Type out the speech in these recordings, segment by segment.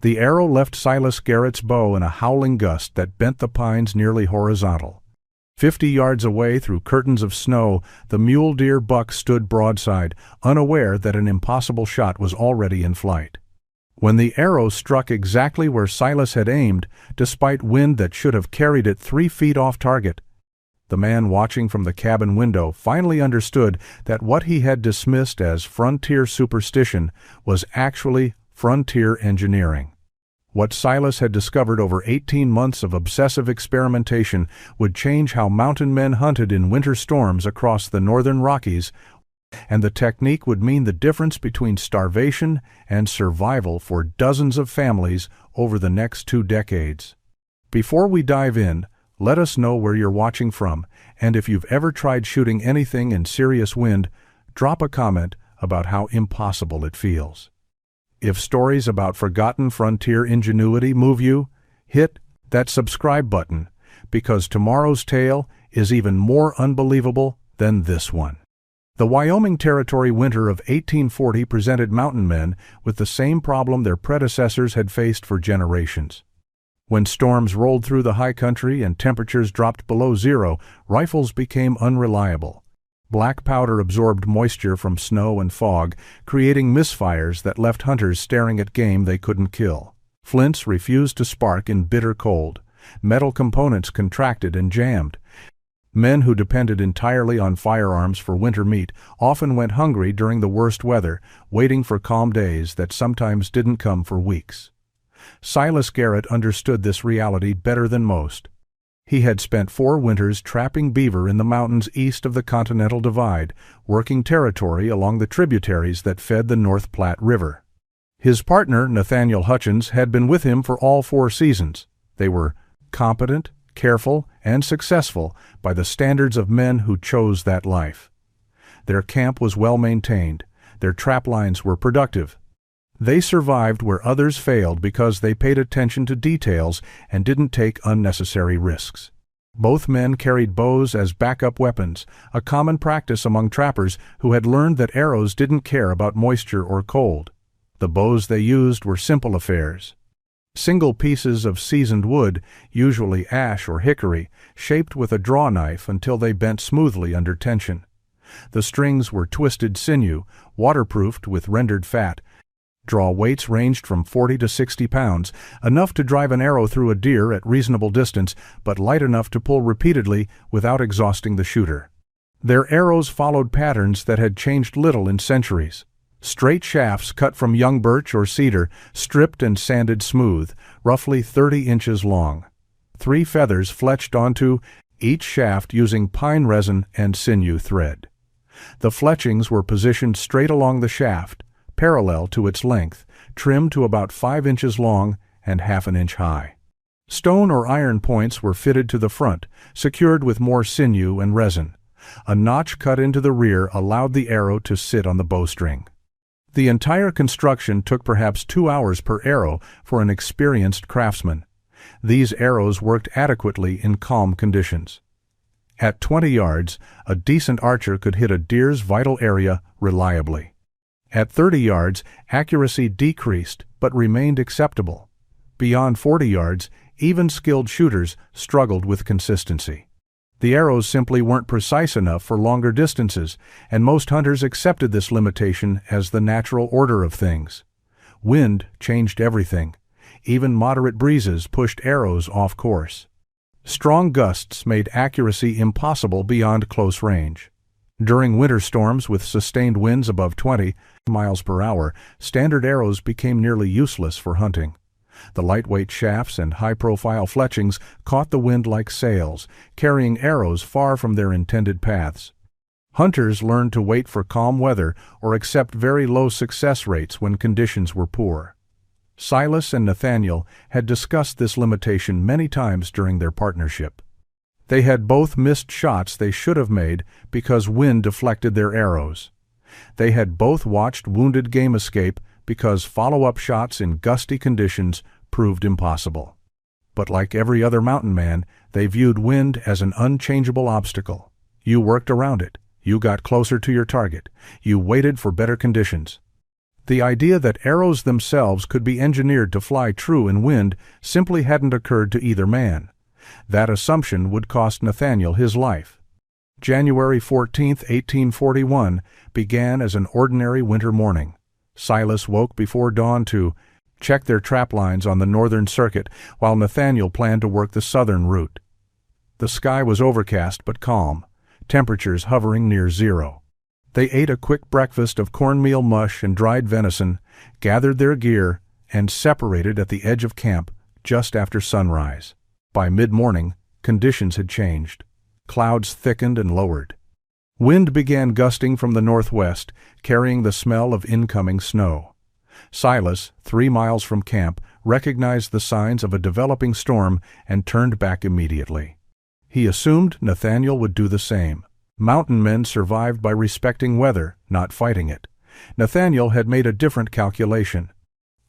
The arrow left Silas Garrett's bow in a howling gust that bent the pines nearly horizontal. 50 yards away through curtains of snow, the mule deer buck stood broadside, unaware that an impossible shot was already in flight. When the arrow struck exactly where Silas had aimed, despite wind that should have carried it 3 feet off target, the man watching from the cabin window finally understood that what he had dismissed as frontier superstition was actually frontier engineering. What Silas had discovered over 18 months of obsessive experimentation would change how mountain men hunted in winter storms across the northern Rockies, and the technique would mean the difference between starvation and survival for dozens of families over the next 2 decades. Before we dive in, let us know where you're watching from, and if you've ever tried shooting anything in serious wind, drop a comment about how impossible it feels. If stories about forgotten frontier ingenuity move you, hit that subscribe button, because tomorrow's tale is even more unbelievable than this one. The Wyoming Territory winter of 1840 presented mountain men with the same problem their predecessors had faced for generations. When storms rolled through the high country and temperatures dropped below zero, rifles became unreliable. Black powder absorbed moisture from snow and fog, creating misfires that left hunters staring at game they couldn't kill. Flints refused to spark in bitter cold. Metal components contracted and jammed. Men who depended entirely on firearms for winter meat often went hungry during the worst weather, waiting for calm days that sometimes didn't come for weeks. Silas Garrett understood this reality better than most. He had spent 4 winters trapping beaver in the mountains east of the Continental Divide, working territory along the tributaries that fed the North Platte River. His partner, Nathaniel Hutchins, had been with him for all 4 seasons. They were competent, careful, and successful by the standards of men who chose that life. Their camp was well maintained. Their trap lines were productive. They survived where others failed because they paid attention to details and didn't take unnecessary risks. Both men carried bows as backup weapons, a common practice among trappers who had learned that arrows didn't care about moisture or cold. The bows they used were simple affairs. Single pieces of seasoned wood, usually ash or hickory, shaped with a draw knife until they bent smoothly under tension. The strings were twisted sinew, waterproofed with rendered fat. Draw weights ranged from 40 to 60 pounds, enough to drive an arrow through a deer at reasonable distance, but light enough to pull repeatedly without exhausting the shooter. Their arrows followed patterns that had changed little in centuries. Straight shafts cut from young birch or cedar, stripped and sanded smooth, roughly 30 inches long. 3 feathers fletched onto each shaft using pine resin and sinew thread. The fletchings were positioned straight along the shaft, parallel to its length, trimmed to about 5 inches long and half an inch high. Stone or iron points were fitted to the front, secured with more sinew and resin. A notch cut into the rear allowed the arrow to sit on the bowstring. The entire construction took perhaps 2 hours per arrow for an experienced craftsman. These arrows worked adequately in calm conditions. At 20 yards, a decent archer could hit a deer's vital area reliably. At 30 yards, accuracy decreased but remained acceptable. Beyond 40 yards, even skilled shooters struggled with consistency. The arrows simply weren't precise enough for longer distances, and most hunters accepted this limitation as the natural order of things. Wind changed everything. Even moderate breezes pushed arrows off course. Strong gusts made accuracy impossible beyond close range. During winter storms with sustained winds above 20 miles per hour, standard arrows became nearly useless for hunting. The lightweight shafts and high-profile fletchings caught the wind like sails, carrying arrows far from their intended paths. Hunters learned to wait for calm weather or accept very low success rates when conditions were poor. Silas and Nathaniel had discussed this limitation many times during their partnership. They had both missed shots they should have made because wind deflected their arrows. They had both watched wounded game escape because follow-up shots in gusty conditions proved impossible. But like every other mountain man, they viewed wind as an unchangeable obstacle. You worked around it. You got closer to your target. You waited for better conditions. The idea that arrows themselves could be engineered to fly true in wind simply hadn't occurred to either man. That assumption would cost Nathaniel his life. January 14, 1841, began as an ordinary winter morning. Silas woke before dawn to check their trap lines on the northern circuit, while Nathaniel planned to work the southern route. The sky was overcast but calm, temperatures hovering near zero. They ate a quick breakfast of cornmeal mush and dried venison, gathered their gear, and separated at the edge of camp just after sunrise. By mid-morning, conditions had changed. Clouds thickened and lowered. Wind began gusting from the northwest, carrying the smell of incoming snow. Silas, 3 miles from camp, recognized the signs of a developing storm and turned back immediately. He assumed Nathaniel would do the same. Mountain men survived by respecting weather, not fighting it. Nathaniel had made a different calculation.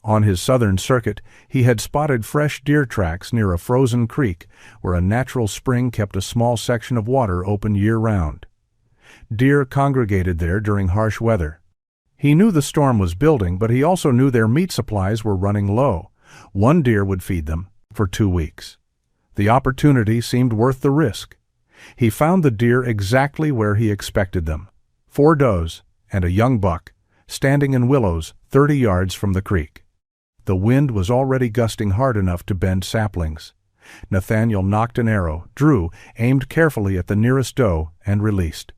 On his southern circuit, he had spotted fresh deer tracks near a frozen creek, where a natural spring kept a small section of water open year-round. Deer congregated there during harsh weather. He knew the storm was building, but he also knew their meat supplies were running low. 1 deer would feed them for 2 weeks. The opportunity seemed worth the risk. He found the deer exactly where he expected them. 4 does and a young buck, standing in willows 30 yards from the creek. The wind was already gusting hard enough to bend saplings. Nathaniel nocked an arrow, drew, aimed carefully at the nearest doe, and released.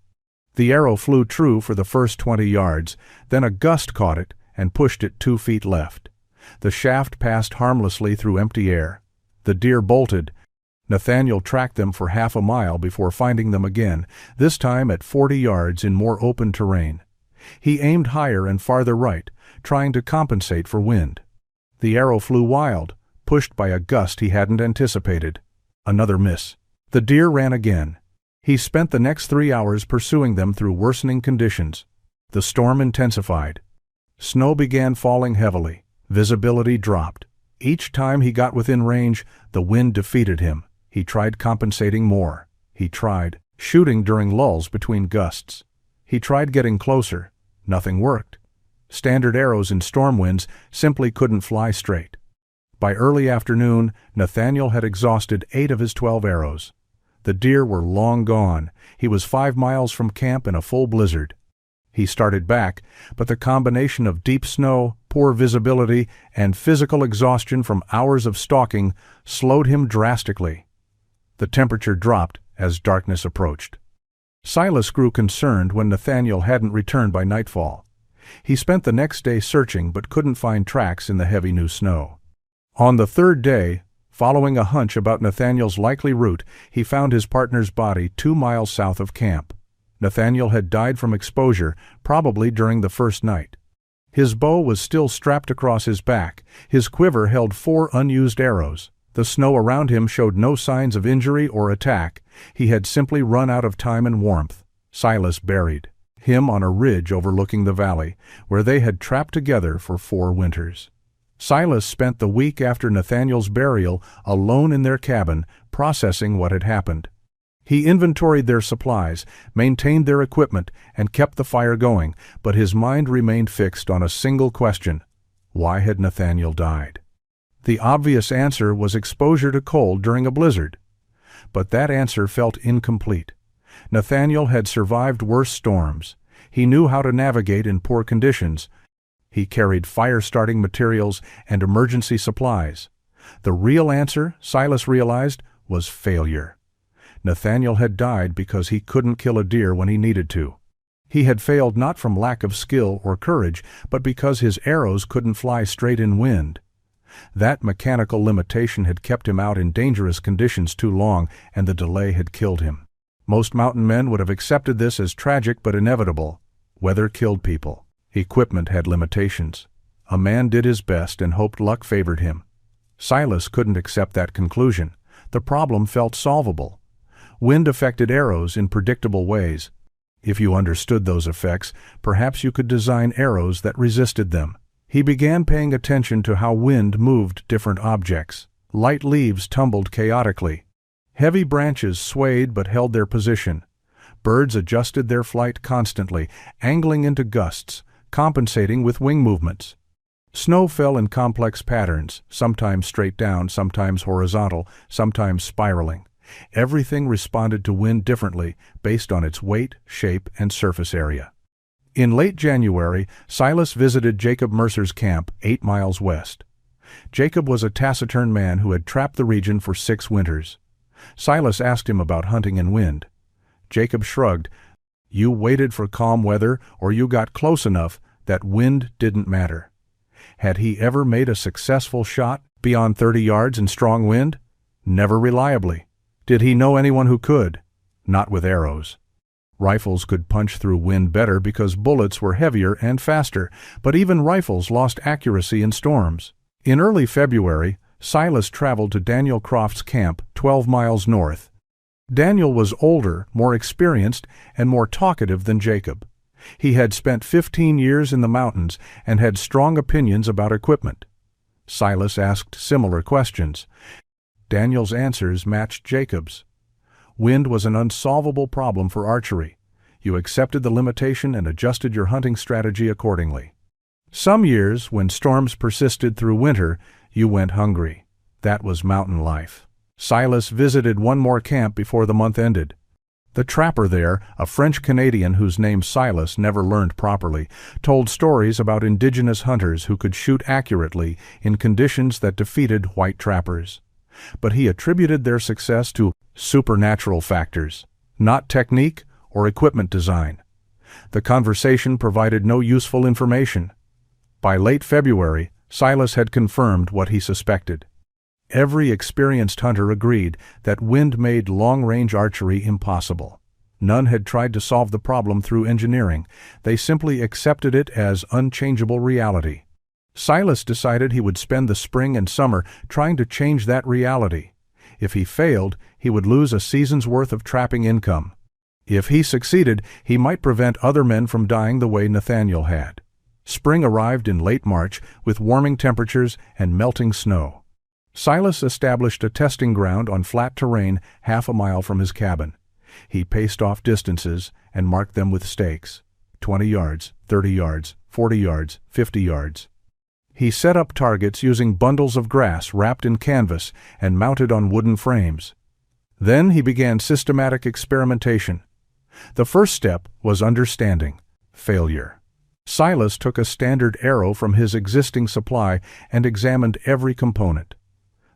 The arrow flew true for the first 20 yards, then a gust caught it and pushed it 2 feet left. The shaft passed harmlessly through empty air. The deer bolted. Nathaniel tracked them for half a mile before finding them again, this time at 40 yards in more open terrain. He aimed higher and farther right, trying to compensate for wind. The arrow flew wild, pushed by a gust he hadn't anticipated. Another miss. The deer ran again. He spent the next 3 hours pursuing them through worsening conditions. The storm intensified. Snow began falling heavily. Visibility dropped. Each time he got within range, the wind defeated him. He tried compensating more. He tried shooting during lulls between gusts. He tried getting closer. Nothing worked. Standard arrows in storm winds simply couldn't fly straight. By early afternoon, Nathaniel had exhausted 8 of his 12 arrows. The deer were long gone. He was 5 miles from camp in a full blizzard. He started back, but the combination of deep snow, poor visibility, and physical exhaustion from hours of stalking slowed him drastically. The temperature dropped as darkness approached. Silas grew concerned when Nathaniel hadn't returned by nightfall. He spent the next day searching but couldn't find tracks in the heavy new snow. On the 3rd day, following a hunch about Nathaniel's likely route, he found his partner's body 2 miles south of camp. Nathaniel had died from exposure, probably during the first night. His bow was still strapped across his back. His quiver held 4 unused arrows. The snow around him showed no signs of injury or attack. He had simply run out of time and warmth. Silas buried him on a ridge overlooking the valley, where they had trapped together for 4 winters. Silas spent the week after Nathaniel's burial alone in their cabin, processing what had happened. He inventoried their supplies, maintained their equipment, and kept the fire going, but his mind remained fixed on a single question: why had Nathaniel died? The obvious answer was exposure to cold during a blizzard. But that answer felt incomplete. Nathaniel had survived worse storms. He knew how to navigate in poor conditions. He carried fire-starting materials and emergency supplies. The real answer, Silas realized, was failure. Nathaniel had died because he couldn't kill a deer when he needed to. He had failed not from lack of skill or courage, but because his arrows couldn't fly straight in wind. That mechanical limitation had kept him out in dangerous conditions too long, and the delay had killed him. Most mountain men would have accepted this as tragic but inevitable. Weather killed people. Equipment had limitations. A man did his best and hoped luck favored him. Silas couldn't accept that conclusion. The problem felt solvable. Wind affected arrows in predictable ways. If you understood those effects, perhaps you could design arrows that resisted them. He began paying attention to how wind moved different objects. Light leaves tumbled chaotically. Heavy branches swayed but held their position. Birds adjusted their flight constantly, angling into gusts, compensating with wing movements. Snow fell in complex patterns, sometimes straight down, sometimes horizontal, sometimes spiraling. Everything responded to wind differently based on its weight, shape, and surface area. In late January, Silas visited Jacob Mercer's camp 8 miles west. Jacob was a taciturn man who had trapped the region for 6 winters. Silas asked him about hunting and wind. Jacob shrugged. You waited for calm weather, or you got close enough that wind didn't matter. Had he ever made a successful shot beyond 30 yards in strong wind? Never reliably. Did he know anyone who could? Not with arrows. Rifles could punch through wind better because bullets were heavier and faster, but even rifles lost accuracy in storms. In early February, Silas traveled to Daniel Croft's camp 12 miles north. Daniel was older, more experienced, and more talkative than Jacob. He had spent 15 years in the mountains and had strong opinions about equipment. Silas asked similar questions. Daniel's answers matched Jacob's. Wind was an unsolvable problem for archery. You accepted the limitation and adjusted your hunting strategy accordingly. Some years, when storms persisted through winter, you went hungry. That was mountain life. Silas visited one more camp before the month ended. The trapper there, a French-Canadian whose name Silas never learned properly, told stories about indigenous hunters who could shoot accurately in conditions that defeated white trappers. But he attributed their success to supernatural factors, not technique or equipment design. The conversation provided no useful information. By late February, Silas had confirmed what he suspected. Every experienced hunter agreed that wind made long-range archery impossible. None had tried to solve the problem through engineering. They simply accepted it as unchangeable reality. Silas decided he would spend the spring and summer trying to change that reality. If he failed, he would lose a season's worth of trapping income. If he succeeded, he might prevent other men from dying the way Nathaniel had. Spring arrived in late March with warming temperatures and melting snow. Silas established a testing ground on flat terrain half a mile from his cabin. He paced off distances and marked them with stakes. 20 yards, 30 yards, 40 yards, 50 yards. He set up targets using bundles of grass wrapped in canvas and mounted on wooden frames. Then he began systematic experimentation. The first step was understanding failure. Silas took a standard arrow from his existing supply and examined every component.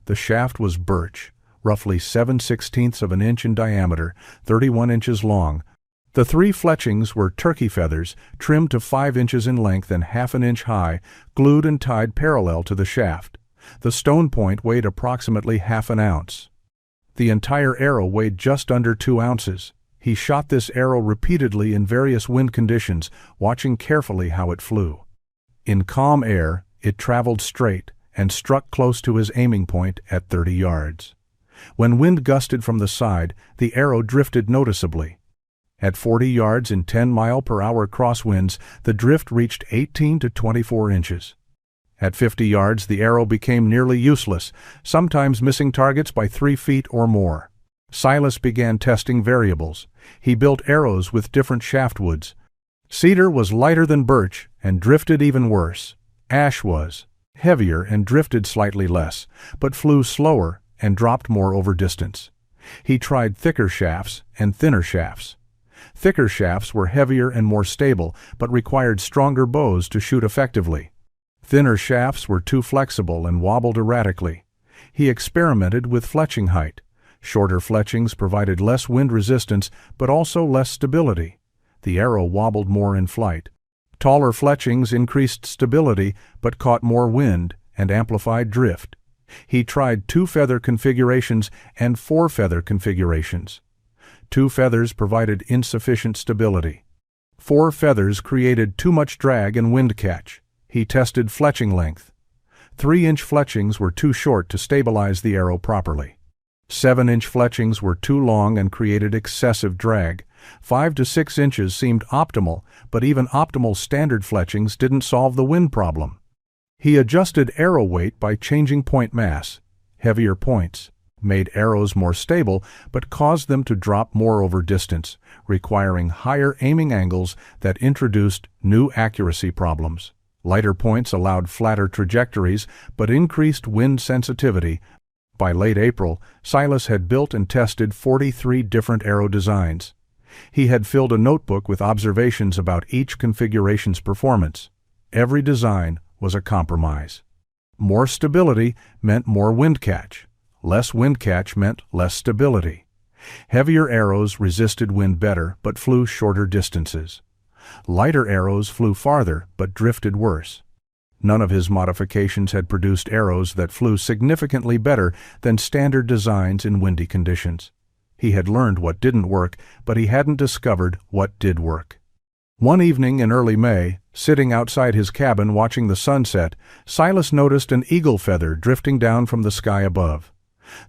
The shaft was birch, roughly 7/16 of an inch in diameter, 31 inches long. The 3 fletchings were turkey feathers, trimmed to 5 inches in length and half an inch high, glued and tied parallel to the shaft. The stone point weighed approximately half an ounce. The entire arrow weighed just under 2 ounces. He shot this arrow repeatedly in various wind conditions, watching carefully how it flew. In calm air, it traveled straight and struck close to his aiming point at 30 yards. When wind gusted from the side, the arrow drifted noticeably. At 40 yards in 10-mile-per-hour crosswinds, the drift reached 18 to 24 inches. At 50 yards, the arrow became nearly useless, sometimes missing targets by 3 feet or more. Silas began testing variables. He built arrows with different shaft woods. Cedar was lighter than birch and drifted even worse. Ash was heavier and drifted slightly less, but flew slower and dropped more over distance. He tried thicker shafts and thinner shafts. Thicker shafts were heavier and more stable, but required stronger bows to shoot effectively. Thinner shafts were too flexible and wobbled erratically. He experimented with fletching height. Shorter fletchings provided less wind resistance, but also less stability. The arrow wobbled more in flight. Taller fletchings increased stability, but caught more wind and amplified drift. He tried 2-feather configurations and 4-feather configurations. 2 feathers provided insufficient stability. 4 feathers created too much drag and wind catch. He tested fletching length. 3-inch fletchings were too short to stabilize the arrow properly. 7-inch fletchings were too long and created excessive drag. 5 to 6 inches seemed optimal, but even optimal standard fletchings didn't solve the wind problem. He adjusted arrow weight by changing point mass. Heavier points made arrows more stable but caused them to drop more over distance, requiring higher aiming angles that introduced new accuracy problems. Lighter points allowed flatter trajectories but increased wind sensitivity. By late April, Silas had built and tested 43 different arrow designs. He had filled a notebook with observations about each configuration's performance. Every design was a compromise. More stability meant more wind catch. Less wind catch meant less stability. Heavier arrows resisted wind better but flew shorter distances. Lighter arrows flew farther but drifted worse. None of his modifications had produced arrows that flew significantly better than standard designs in windy conditions. He had learned what didn't work, but he hadn't discovered what did work. One evening in early May, sitting outside his cabin watching the sunset, Silas noticed an eagle feather drifting down from the sky above.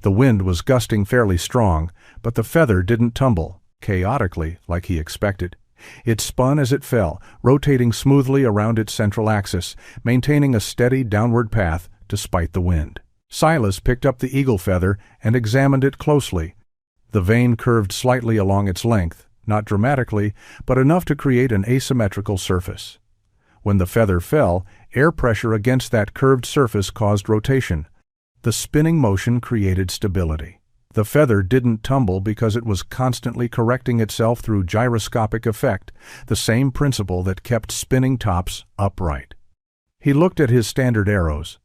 The wind was gusting fairly strong, but the feather didn't tumble, chaotically like he expected. It spun as it fell, rotating smoothly around its central axis, maintaining a steady downward path despite the wind. Silas picked up the eagle feather and examined it closely. The vane curved slightly along its length, not dramatically, but enough to create an asymmetrical surface. When the feather fell, air pressure against that curved surface caused rotation. The spinning motion created stability. The feather didn't tumble because it was constantly correcting itself through gyroscopic effect, the same principle that kept spinning tops upright. He looked at his standard arrows.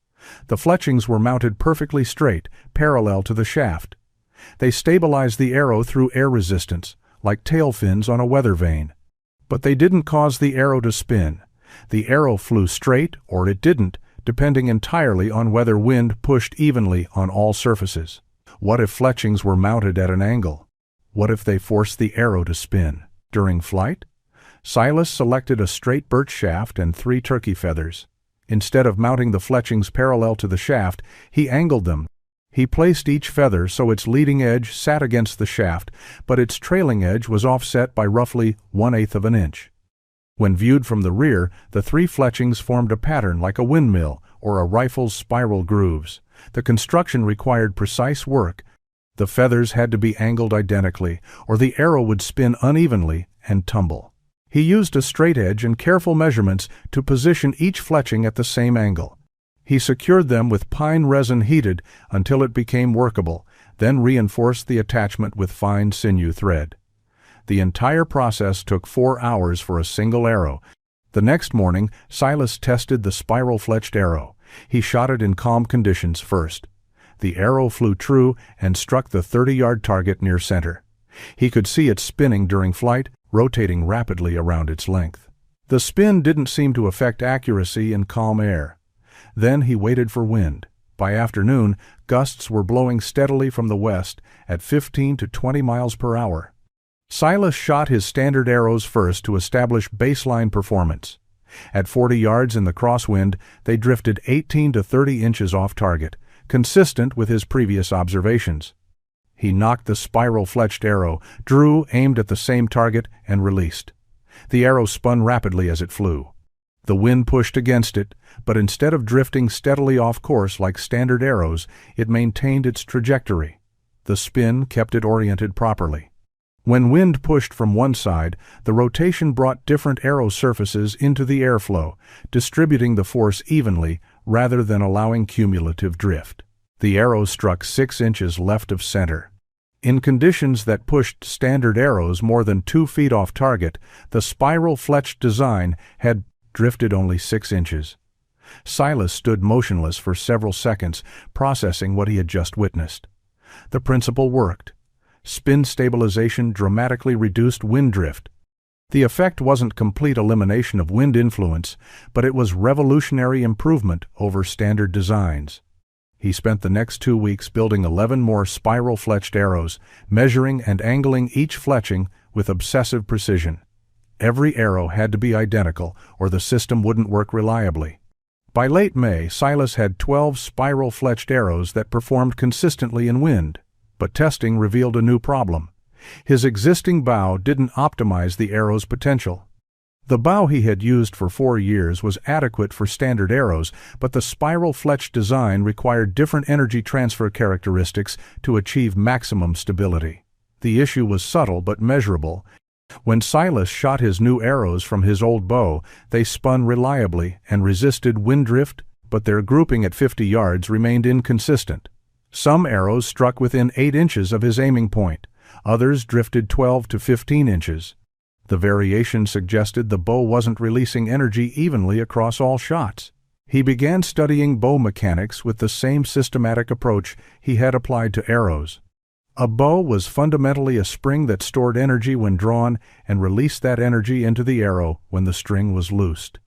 The fletchings were mounted perfectly straight, parallel to the shaft. They stabilized the arrow through air resistance, like tail fins on a weather vane. But they didn't cause the arrow to spin. The arrow flew straight, or it didn't, depending entirely on whether wind pushed evenly on all surfaces. What if fletchings were mounted at an angle? What if they forced the arrow to spin? During flight, Silas selected a straight birch shaft and 3 turkey feathers. Instead of mounting the fletchings parallel to the shaft, he angled them. He placed each feather so its leading edge sat against the shaft, but its trailing edge was offset by roughly 1/8 of an inch. When viewed from the rear, the 3 fletchings formed a pattern like a windmill or a rifle's spiral grooves. The construction required precise work. The feathers had to be angled identically, or the arrow would spin unevenly and tumble. He used a straight edge and careful measurements to position each fletching at the same angle. He secured them with pine resin heated until it became workable, then reinforced the attachment with fine sinew thread. The entire process took 4 hours for a single arrow. The next morning, Silas tested the spiral-fletched arrow. He shot it in calm conditions first. The arrow flew true and struck the 30-yard target near center. He could see it spinning during flight, rotating rapidly around its length. The spin didn't seem to affect accuracy in calm air. Then he waited for wind. By afternoon, gusts were blowing steadily from the west at 15 to 20 miles per hour. Silas shot his standard arrows first to establish baseline performance. At 40 yards in the crosswind, they drifted 18 to 30 inches off target, consistent with his previous observations. He nocked the spiral-fletched arrow, drew, aimed at the same target, and released. The arrow spun rapidly as it flew. The wind pushed against it, but instead of drifting steadily off course like standard arrows, it maintained its trajectory. The spin kept it oriented properly. When wind pushed from one side, the rotation brought different arrow surfaces into the airflow, distributing the force evenly rather than allowing cumulative drift. The arrow struck 6 inches left of center. In conditions that pushed standard arrows more than 2 feet off target, the spiral-fletched design had drifted only 6 inches. Silas stood motionless for several seconds, processing what he had just witnessed. The principle worked. Spin stabilization dramatically reduced wind drift. The effect wasn't complete elimination of wind influence, but it was revolutionary improvement over standard designs. He spent the next 2 weeks building 11 more spiral-fletched arrows, measuring and angling each fletching with obsessive precision. Every arrow had to be identical, or the system wouldn't work reliably. By late May, Silas had 12 spiral-fletched arrows that performed consistently in wind. But testing revealed a new problem. His existing bow didn't optimize the arrow's potential. The bow he had used for 4 years was adequate for standard arrows, but the spiral-fletched design required different energy transfer characteristics to achieve maximum stability. The issue was subtle but measurable. When Silas shot his new arrows from his old bow, they spun reliably and resisted wind drift, but their grouping at 50 yards remained inconsistent. Some arrows struck within 8 inches of his aiming point. Others drifted 12 to 15 inches. The variation suggested the bow wasn't releasing energy evenly across all shots. He began studying bow mechanics with the same systematic approach he had applied to arrows. A bow was fundamentally a spring that stored energy when drawn and released that energy into the arrow when the string was loosed.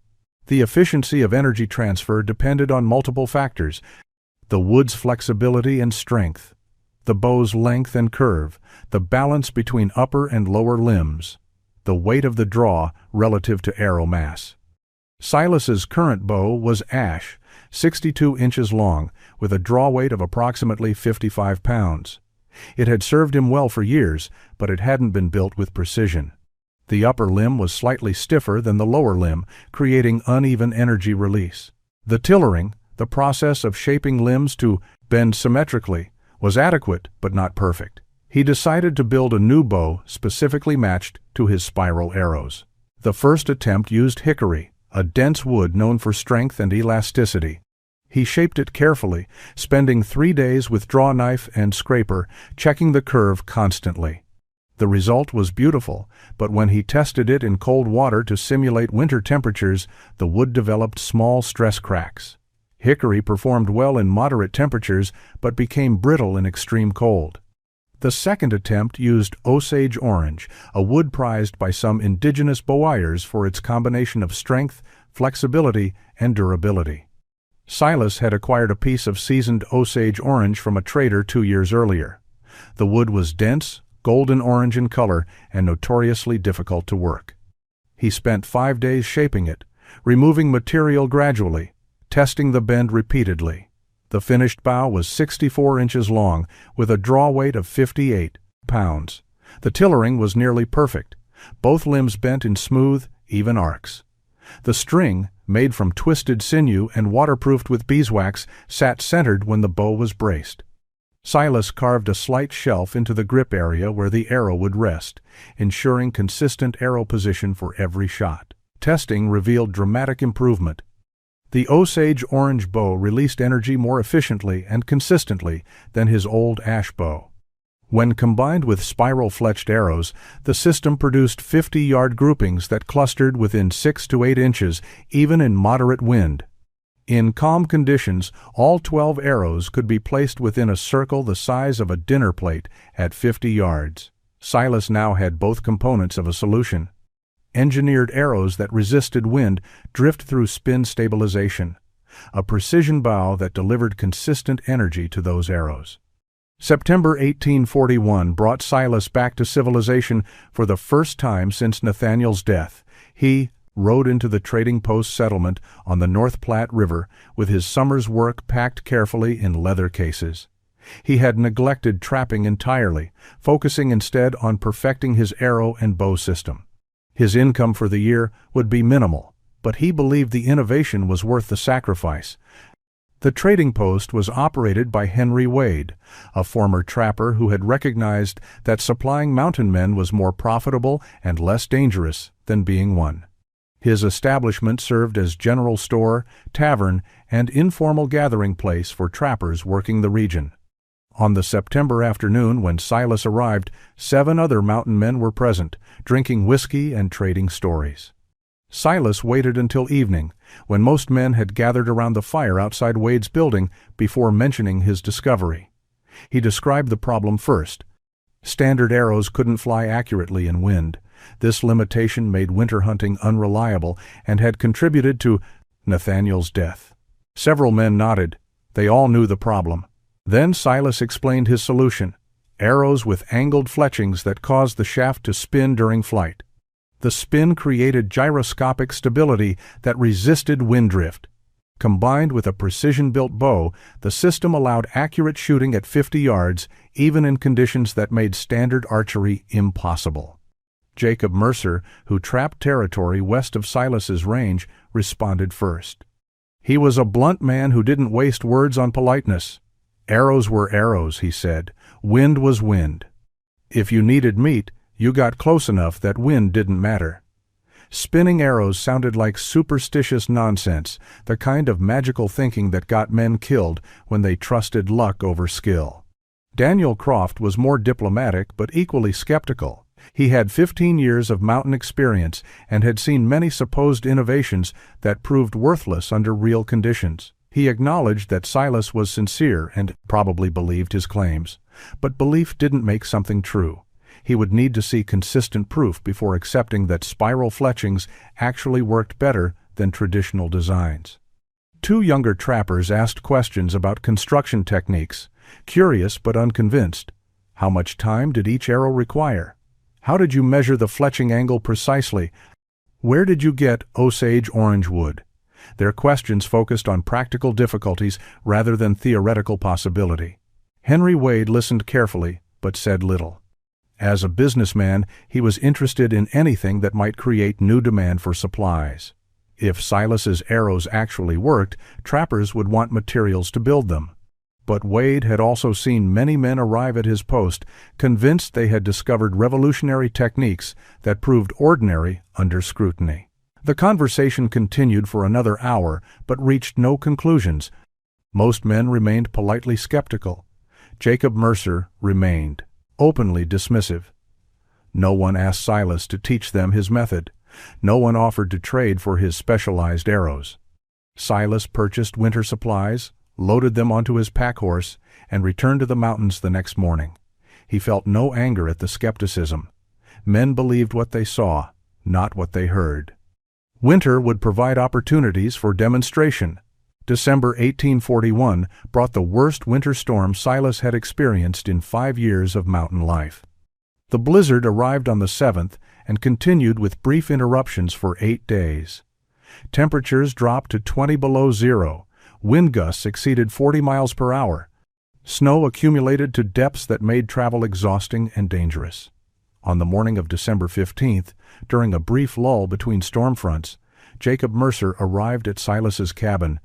The efficiency of energy transfer depended on multiple factors: the wood's flexibility and strength, the bow's length and curve, the balance between upper and lower limbs, the weight of the draw relative to arrow mass. Silas's current bow was ash, 62 inches long, with a draw weight of approximately 55 pounds. It had served him well for years, but it hadn't been built with precision. The upper limb was slightly stiffer than the lower limb, creating uneven energy release. The tillering, the process of shaping limbs to bend symmetrically, was adequate but not perfect. He decided to build a new bow specifically matched to his spiral arrows. The first attempt used hickory, a dense wood known for strength and elasticity. He shaped it carefully, spending 3 days with draw knife and scraper, checking the curve constantly. The result was beautiful, but when he tested it in cold water to simulate winter temperatures, the wood developed small stress cracks. Hickory performed well in moderate temperatures, but became brittle in extreme cold. The second attempt used Osage orange, a wood prized by some indigenous bowayers for its combination of strength, flexibility, and durability. Silas had acquired a piece of seasoned Osage orange from a trader 2 years earlier. The wood was dense, golden orange in color, and notoriously difficult to work. He spent 5 days shaping it, removing material gradually, testing the bend repeatedly. The finished bow was 64 inches long, with a draw weight of 58 pounds. The tillering was nearly perfect. Both limbs bent in smooth, even arcs. The string, made from twisted sinew and waterproofed with beeswax, sat centered when the bow was braced. Silas carved a slight shelf into the grip area where the arrow would rest, ensuring consistent arrow position for every shot. Testing revealed dramatic improvement. The Osage orange bow released energy more efficiently and consistently than his old ash bow. When combined with spiral-fletched arrows, the system produced 50-yard groupings that clustered within 6 to 8 inches, even in moderate wind. In calm conditions, all 12 arrows could be placed within a circle the size of a dinner plate at 50 yards. Silas now had both components of a solution: engineered arrows that resisted wind, drift through spin stabilization, a precision bow that delivered consistent energy to those arrows. September 1841 brought Silas back to civilization for the first time since Nathaniel's death. He rode into the trading post settlement on the North Platte River with his summer's work packed carefully in leather cases. He had neglected trapping entirely, focusing instead on perfecting his arrow and bow system. His income for the year would be minimal, but he believed the innovation was worth the sacrifice. The trading post was operated by Henry Wade, a former trapper who had recognized that supplying mountain men was more profitable and less dangerous than being one. His establishment served as general store, tavern, and informal gathering place for trappers working the region. On the September afternoon when Silas arrived, 7 other mountain men were present, drinking whiskey and trading stories. Silas waited until evening, when most men had gathered around the fire outside Wade's building, before mentioning his discovery. He described the problem first. Standard arrows couldn't fly accurately in wind. This limitation made winter hunting unreliable and had contributed to Nathaniel's death. Several men nodded. They all knew the problem. Then Silas explained his solution: arrows with angled fletchings that caused the shaft to spin during flight. The spin created gyroscopic stability that resisted wind drift. Combined with a precision-built bow, the system allowed accurate shooting at 50 yards, even in conditions that made standard archery impossible. Jacob Mercer, who trapped territory west of Silas's range, responded first. He was a blunt man who didn't waste words on politeness. Arrows were arrows, he said. Wind was wind. If you needed meat, you got close enough that wind didn't matter. Spinning arrows sounded like superstitious nonsense, the kind of magical thinking that got men killed when they trusted luck over skill. Daniel Croft was more diplomatic but equally skeptical. He had 15 years of mountain experience and had seen many supposed innovations that proved worthless under real conditions. He acknowledged that Silas was sincere and probably believed his claims, but belief didn't make something true. He would need to see consistent proof before accepting that spiral fletchings actually worked better than traditional designs. Two younger trappers asked questions about construction techniques, curious but unconvinced. How much time did each arrow require? How did you measure the fletching angle precisely? Where did you get Osage orange wood? Their questions focused on practical difficulties rather than theoretical possibility. Henry Wade listened carefully, but said little. As a businessman, he was interested in anything that might create new demand for supplies. If Silas's arrows actually worked, trappers would want materials to build them. But Wade had also seen many men arrive at his post, convinced they had discovered revolutionary techniques that proved ordinary under scrutiny. The conversation continued for another hour, but reached no conclusions. Most men remained politely skeptical. Jacob Mercer remained openly dismissive. No one asked Silas to teach them his method. No one offered to trade for his specialized arrows. Silas purchased winter supplies, loaded them onto his pack horse, and returned to the mountains the next morning. He felt no anger at the skepticism. Men believed what they saw, not what they heard. Winter would provide opportunities for demonstration. December 1841 brought the worst winter storm Silas had experienced in 5 years of mountain life. The blizzard arrived on the 7th and continued with brief interruptions for 8 days. Temperatures dropped to 20 below zero. Wind gusts exceeded 40 miles per hour. Snow accumulated to depths that made travel exhausting and dangerous. On the morning of December 15th, during a brief lull between storm fronts, Jacob Mercer arrived at Silas's cabin.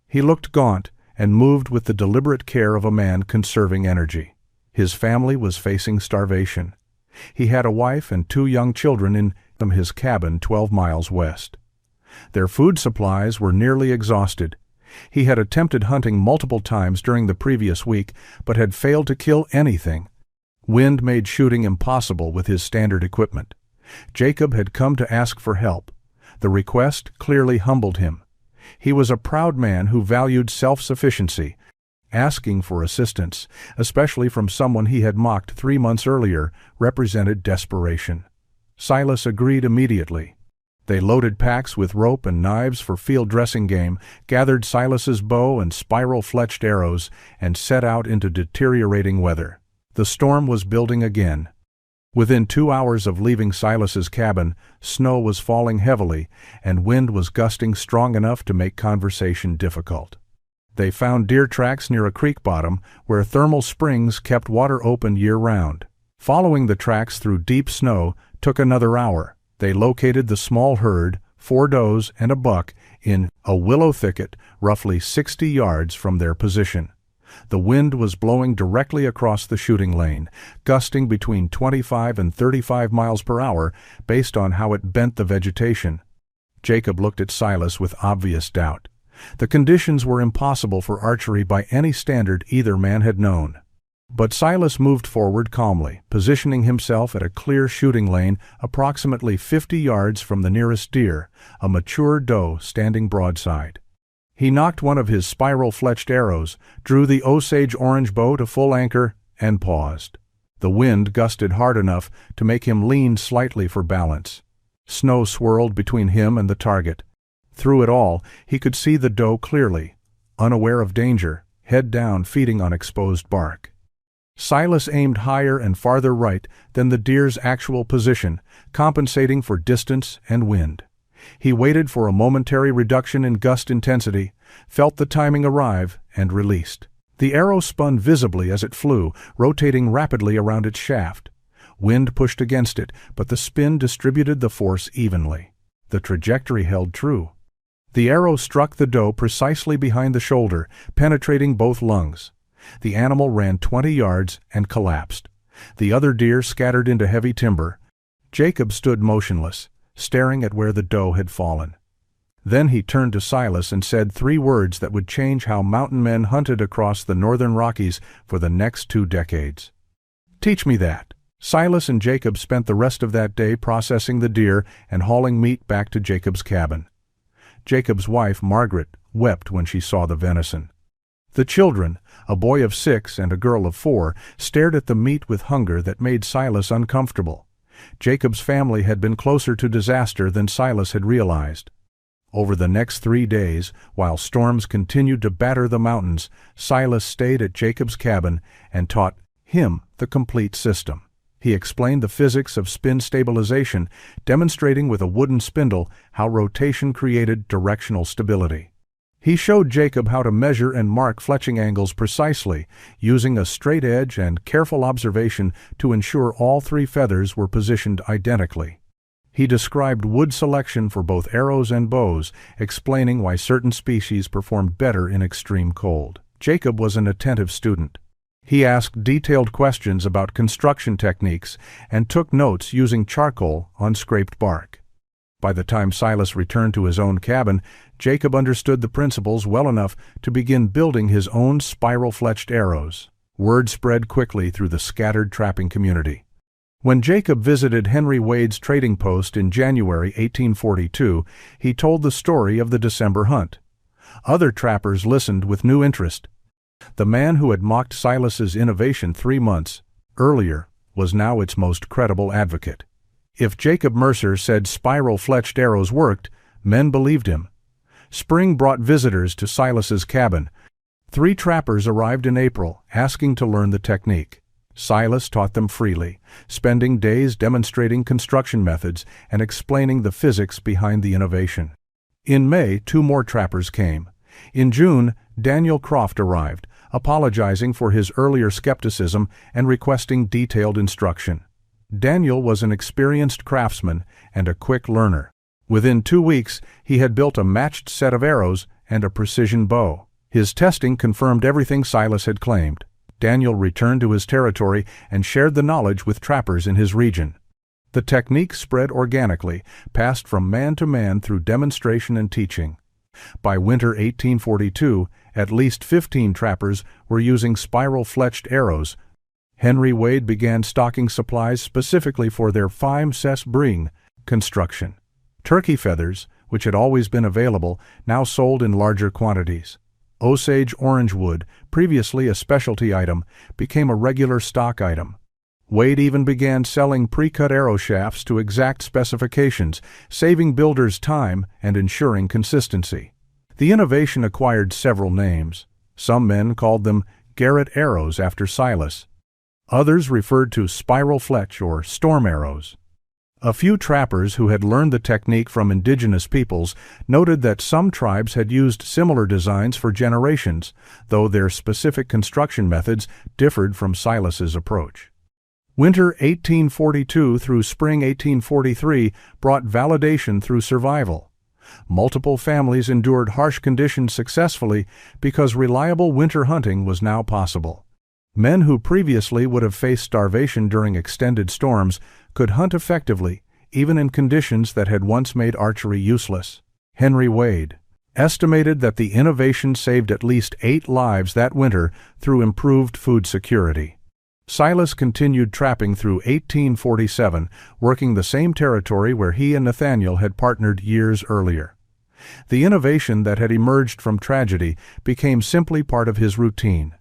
He looked gaunt and moved with the deliberate care of a man conserving energy. His family was facing starvation. He had a wife and 2 young children in his cabin 12 miles west. Their food supplies were nearly exhausted. He had attempted hunting multiple times during the previous week, but had failed to kill anything. Wind made shooting impossible with his standard equipment. Jacob had come to ask for help. The request clearly humbled him. He was a proud man who valued self-sufficiency. Asking for assistance, especially from someone he had mocked 3 months earlier, represented desperation. Silas agreed immediately. They loaded packs with rope and knives for field dressing game, gathered Silas's bow and spiral-fletched arrows, and set out into deteriorating weather. The storm was building again. Within 2 hours of leaving Silas's cabin, snow was falling heavily, and wind was gusting strong enough to make conversation difficult. They found deer tracks near a creek bottom, where thermal springs kept water open year-round. Following the tracks through deep snow took another hour. They located the small herd, 4 does and a buck, in a willow thicket roughly 60 yards from their position. The wind was blowing directly across the shooting lane, gusting between 25 and 35 miles per hour based on how it bent the vegetation. Jacob looked at Silas with obvious doubt. The conditions were impossible for archery by any standard either man had known. But Silas moved forward calmly, positioning himself at a clear shooting lane approximately 50 yards from the nearest deer, a mature doe standing broadside. He knocked one of his spiral-fletched arrows, drew the Osage orange bow to full anchor, and paused. The wind gusted hard enough to make him lean slightly for balance. Snow swirled between him and the target. Through it all, he could see the doe clearly, unaware of danger, head down feeding on exposed bark. Silas aimed higher and farther right than the deer's actual position, compensating for distance and wind. He waited for a momentary reduction in gust intensity, felt the timing arrive, and released. The arrow spun visibly as it flew, rotating rapidly around its shaft. Wind pushed against it, but the spin distributed the force evenly. The trajectory held true. The arrow struck the doe precisely behind the shoulder, penetrating both lungs. The animal ran 20 yards and collapsed. The other deer scattered into heavy timber. Jacob stood motionless, staring at where the doe had fallen. Then he turned to Silas and said 3 words that would change how mountain men hunted across the northern Rockies for the next 2 decades. "Teach me that." Silas and Jacob spent the rest of that day processing the deer and hauling meat back to Jacob's cabin. Jacob's wife, Margaret, wept when she saw the venison. The children, a boy of 6 and a girl of 4, stared at the meat with hunger that made Silas uncomfortable. Jacob's family had been closer to disaster than Silas had realized. Over the next 3 days, while storms continued to batter the mountains, Silas stayed at Jacob's cabin and taught him the complete system. He explained the physics of spin stabilization, demonstrating with a wooden spindle how rotation created directional stability. He showed Jacob how to measure and mark fletching angles precisely, using a straight edge and careful observation to ensure all 3 feathers were positioned identically. He described wood selection for both arrows and bows, explaining why certain species performed better in extreme cold. Jacob was an attentive student. He asked detailed questions about construction techniques and took notes using charcoal on scraped bark. By the time Silas returned to his own cabin, Jacob understood the principles well enough to begin building his own spiral-fletched arrows. Word spread quickly through the scattered trapping community. When Jacob visited Henry Wade's trading post in January 1842, he told the story of the December hunt. Other trappers listened with new interest. The man who had mocked Silas's innovation 3 months earlier was now its most credible advocate. If Jacob Mercer said spiral-fletched arrows worked, men believed him. Spring brought visitors to Silas's cabin. 3 trappers arrived in April, asking to learn the technique. Silas taught them freely, spending days demonstrating construction methods and explaining the physics behind the innovation. In May, 2 more trappers came. In June, Daniel Croft arrived, apologizing for his earlier skepticism and requesting detailed instruction. Daniel was an experienced craftsman and a quick learner. Within 2 weeks, he had built a matched set of arrows and a precision bow. His testing confirmed everything Silas had claimed. Daniel returned to his territory and shared the knowledge with trappers in his region. The technique spread organically, passed from man to man through demonstration and teaching. By winter 1842, at least 15 trappers were using spiral-fletched arrows. Henry Wade began stocking supplies specifically for their Fime-Ses-Bring construction. Turkey feathers, which had always been available, now sold in larger quantities. Osage orange wood, previously a specialty item, became a regular stock item. Wade even began selling pre-cut arrow shafts to exact specifications, saving builders time and ensuring consistency. The innovation acquired several names. Some men called them Garrett arrows after Silas. Others referred to spiral fletch or storm arrows. A few trappers who had learned the technique from indigenous peoples noted that some tribes had used similar designs for generations, though their specific construction methods differed from Silas's approach. Winter 1842 through spring 1843 brought validation through survival. Multiple families endured harsh conditions successfully because reliable winter hunting was now possible. Men who previously would have faced starvation during extended storms could hunt effectively, even in conditions that had once made archery useless. Henry Wade estimated that the innovation saved at least 8 lives that winter through improved food security. Silas continued trapping through 1847, working the same territory where he and Nathaniel had partnered years earlier. The innovation that had emerged from tragedy became simply part of his routine.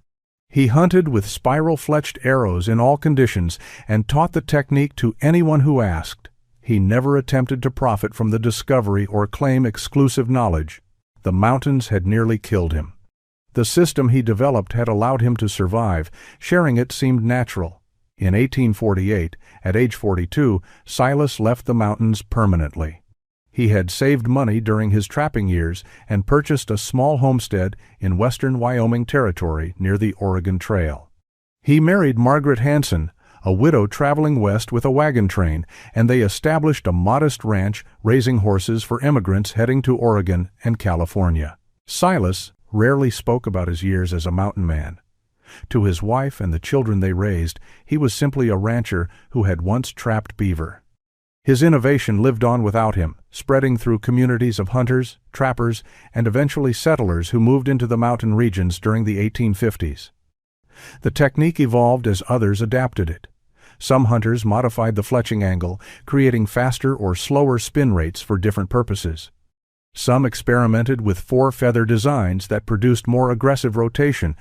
He hunted with spiral-fletched arrows in all conditions and taught the technique to anyone who asked. He never attempted to profit from the discovery or claim exclusive knowledge. The mountains had nearly killed him. The system he developed had allowed him to survive. Sharing it seemed natural. In 1848, at age 42, Silas left the mountains permanently. He had saved money during his trapping years and purchased a small homestead in western Wyoming Territory near the Oregon Trail. He married Margaret Hanson, a widow traveling west with a wagon train, and they established a modest ranch raising horses for immigrants heading to Oregon and California. Silas rarely spoke about his years as a mountain man. To his wife and the children they raised, he was simply a rancher who had once trapped beaver. His innovation lived on without him, spreading through communities of hunters, trappers, and eventually settlers who moved into the mountain regions during the 1850s. The technique evolved as others adapted it. Some hunters modified the fletching angle, creating faster or slower spin rates for different purposes. Some experimented with four-feather designs that produced more aggressive rotation.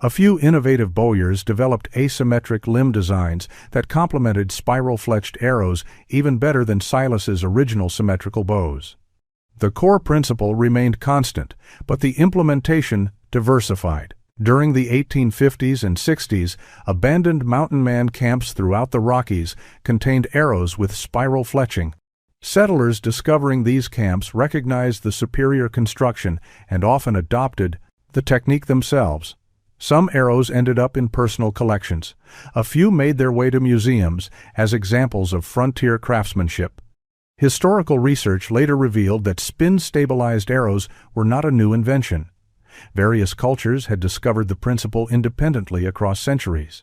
A few innovative bowyers developed asymmetric limb designs that complemented spiral-fletched arrows even better than Silas's original symmetrical bows. The core principle remained constant, but the implementation diversified. During the 1850s and 60s, abandoned mountain man camps throughout the Rockies contained arrows with spiral fletching. Settlers discovering these camps recognized the superior construction and often adopted the technique themselves. Some arrows ended up in personal collections. A few made their way to museums as examples of frontier craftsmanship. Historical research later revealed that spin-stabilized arrows were not a new invention. Various cultures had discovered the principle independently across centuries.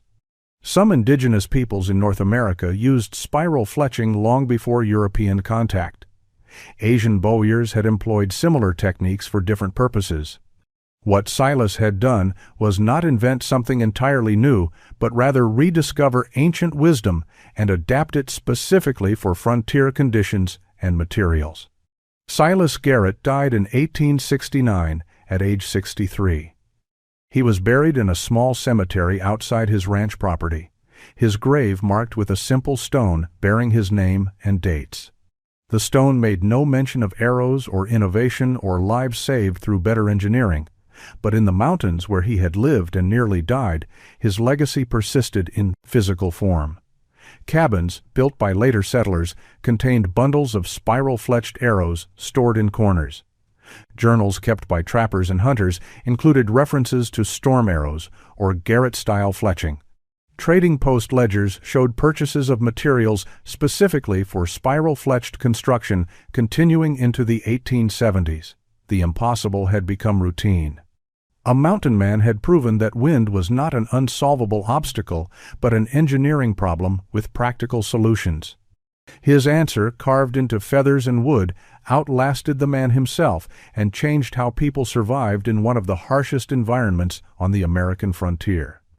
Some indigenous peoples in North America used spiral fletching long before European contact. Asian bowyers had employed similar techniques for different purposes. What Silas had done was not invent something entirely new, but rather rediscover ancient wisdom and adapt it specifically for frontier conditions and materials. Silas Garrett died in 1869 at age 63. He was buried in a small cemetery outside his ranch property, his grave marked with a simple stone bearing his name and dates. The stone made no mention of arrows or innovation or lives saved through better engineering. But in the mountains where he had lived and nearly died, his legacy persisted in physical form. Cabins, built by later settlers, contained bundles of spiral-fletched arrows stored in corners. Journals kept by trappers and hunters included references to storm arrows or Garrett-style fletching. Trading post ledgers showed purchases of materials specifically for spiral-fletched construction continuing into the 1870s. The impossible had become routine. A mountain man had proven that wind was not an unsolvable obstacle, but an engineering problem with practical solutions. His answer, carved into feathers and wood, outlasted the man himself and changed how people survived in one of the harshest environments on the American frontier.